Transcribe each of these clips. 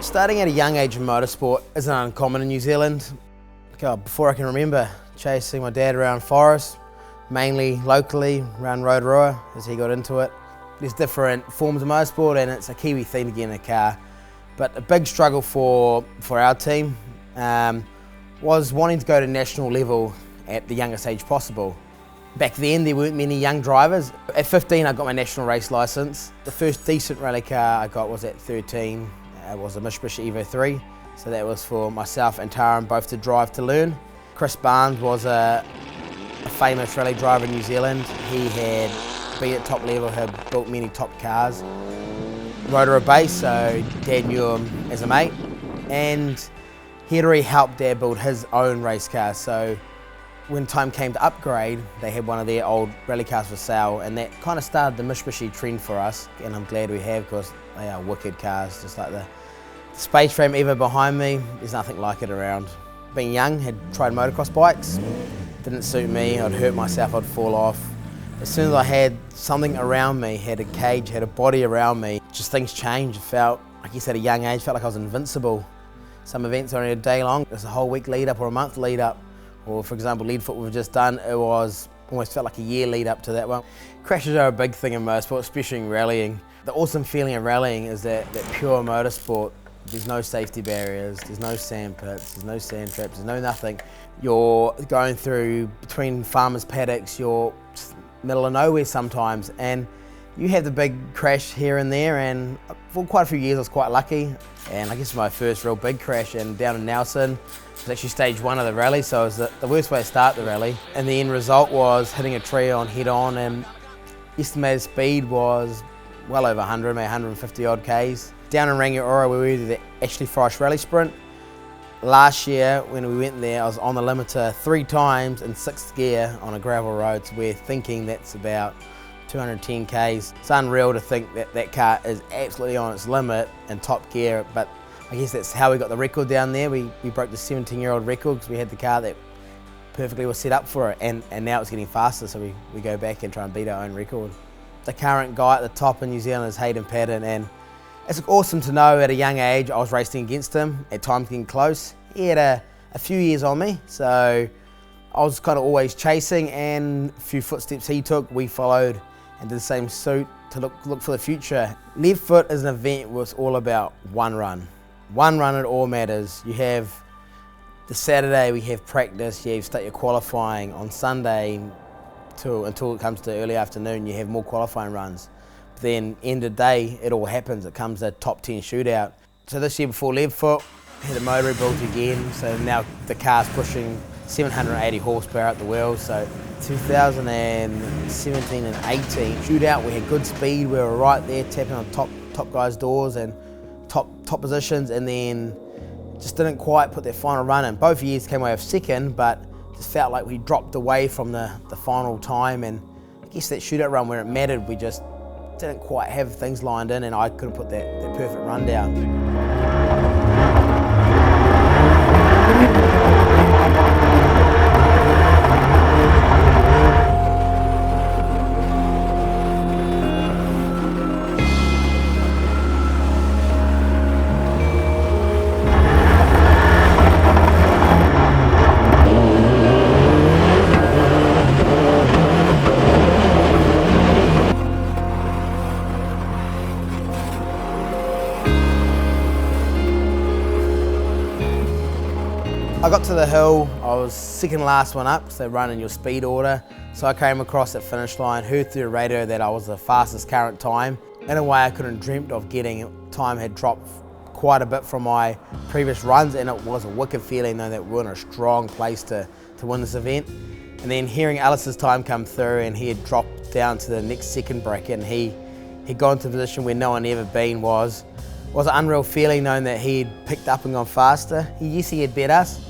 Starting at a young age in motorsport isn't uncommon in New Zealand. God, before I can remember, chasing my dad around forest, mainly locally around Rotorua as he got into it. There's different forms of motorsport and it's a Kiwi thing to get in a car. But a big struggle for our team was wanting to go to national level at the youngest age possible. Back then there weren't many young drivers. At 15 I got my national race licence. The first decent rally car I got was at 13. It was a Mitsubishi Evo 3. So that was for myself and Taran both to drive to learn. Chris Barnes was a famous rally driver in New Zealand. He had been at top level, had built many top cars. Rotorua based, so Dad knew him as a mate. And he had already helped Dad build his own race car. So when time came to upgrade, they had one of their old rally cars for sale, and that kind of started the Mitsubishi trend for us. And I'm glad we have, because they are wicked cars, just like the Space Frame Evo behind me. There's nothing like it around. Being young, had tried motocross bikes. Didn't suit me, I'd hurt myself, I'd fall off. As soon as I had something around me, had a cage, had a body around me, just things changed. It felt, I guess at a young age, felt like I was invincible. Some events are only a day long, there's a whole week lead up or a month lead up. Or for example, Leadfoot we've just done, it was almost felt like a year lead up to that one. Crashes are a big thing in motorsport, especially in rallying. The awesome feeling of rallying is that pure motorsport. There's no safety barriers, there's no sand pits, there's no sand traps, there's no nothing. You're going through between farmers' paddocks, you're middle of nowhere sometimes, and you have the big crash here and there, and for quite a few years I was quite lucky. And I guess my first real big crash and down in Nelson was actually stage 1 of the rally, so it was the worst way to start the rally. And the end result was hitting a tree on head on, and estimated speed was well over 100, maybe 150 odd Ks. Down in Rangiora where we did the Ashley Forest Rally Sprint. Last year when we went there I was on the limiter 3 times in 6th gear on a gravel road, so we're thinking that's about 210 Ks. It's unreal to think that that car is absolutely on its limit in top gear, but I guess that's how we got the record down there. We broke the 17-year-old record because we had the car that perfectly was set up for it, and now it's getting faster, so we go back and try and beat our own record. The current guy at the top in New Zealand is Hayden Patton, and it's awesome to know at a young age I was racing against him, at times getting close. He had a few years on me, so I was kind of always chasing, and a few footsteps he took, we followed and did the same suit to look for the future. Leadfoot is an event where it's all about one run. One run, it all matters. You have the Saturday, we have practice, you start your qualifying. On Sunday, until it comes to early afternoon, you have more qualifying runs. Then end of day, it all happens. It comes a top 10 shootout. So this year before Leadfoot, had the motor rebuilt again. So now the car's pushing 780 horsepower at the wheels. So 2017 and 18 shootout, we had good speed. We were right there tapping on top guys' doors and top positions, and then just didn't quite put that final run in. Both years came away with second, but just felt like we dropped away from the final time, and I guess that shootout run where it mattered, we just didn't quite have things lined in, and I couldn't put that perfect run down. I got to the hill, I was second last one up, so they run in your speed order. So I came across that finish line, heard through the radio that I was the fastest current time. In a way I couldn't dreamt of getting. Time had dropped quite a bit from my previous runs, and it was a wicked feeling knowing that we were in a strong place to win this event. And then hearing Alice's time come through, and he had dropped down to the next second bracket, and he'd gone to a position where no one ever been, was an unreal feeling knowing that he'd picked up and gone faster. Yes, he had bet us.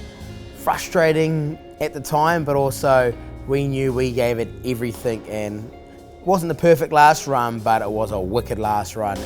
Frustrating at the time, but also we knew we gave it everything, and it wasn't the perfect last run, but it was a wicked last run.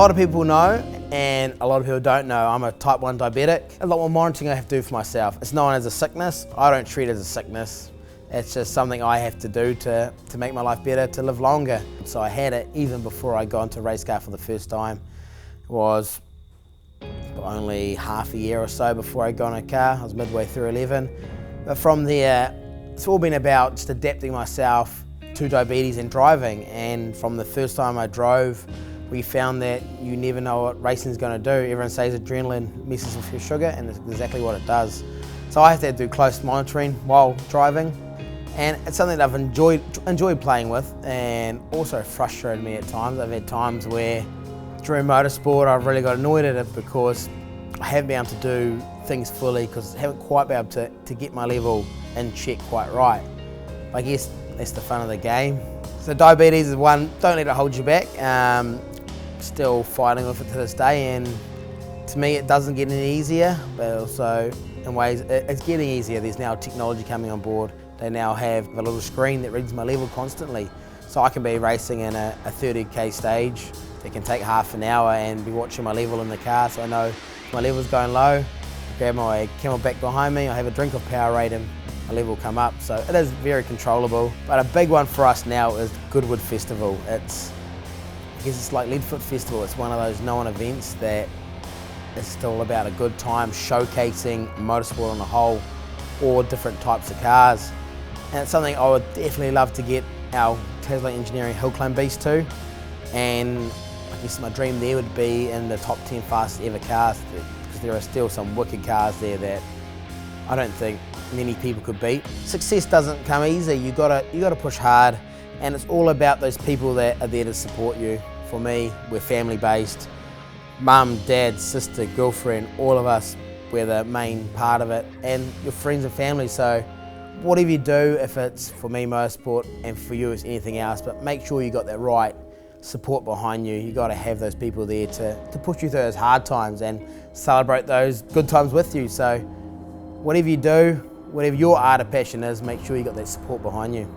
lot of people know, and a lot of people don't know, I'm a type 1 diabetic. A lot more monitoring I have to do for myself. It's known as a sickness. I don't treat it as a sickness. It's just something I have to do to make my life better, to live longer. So I had it even before I got into a race car for the first time. It was only half a year or so before I got in a car. I was midway through 11. But from there, it's all been about just adapting myself to diabetes and driving. And from the first time I drove, we found that you never know what racing's going to do. Everyone says adrenaline messes with your sugar, and it's exactly what it does. So I have to do close monitoring while driving. And it's something that I've enjoyed playing with, and also frustrated me at times. I've had times where during motorsport I've really got annoyed at it because I haven't been able to do things fully because I haven't quite been able to get my level in check quite right. I guess that's the fun of the game. So diabetes is one, don't let it hold you back. Still fighting with it to this day, and to me it doesn't get any easier, but also in ways it's getting easier. There's now technology coming on board. They now have a little screen that reads my level constantly. So I can be racing in a 30k stage. It can take half an hour and be watching my level in the car, so I know if my level's going low. I grab my Camelback behind me, I have a drink of Powerade and my level will come up. So it is very controllable. But a big one for us now is Goodwood Festival. I guess it's like Leadfoot Festival. It's one of those known events that is still about a good time, showcasing motorsport on the whole, or different types of cars. And it's something I would definitely love to get our Tasman Engineering Hill Climb Beast to. And I guess my dream there would be in the top 10 fastest ever cars, because there are still some wicked cars there that I don't think many people could beat. Success doesn't come easy. You gotta push hard, and it's all about those people that are there to support you. For me, we're family based. Mum, dad, sister, girlfriend, all of us, we're the main part of it, and your friends and family. So whatever you do, if it's for me motorsport and for you it's anything else, but make sure you got that right support behind you. You got to have those people there to push you through those hard times and celebrate those good times with you. So whatever you do, whatever your art of passion is, make sure you got that support behind you.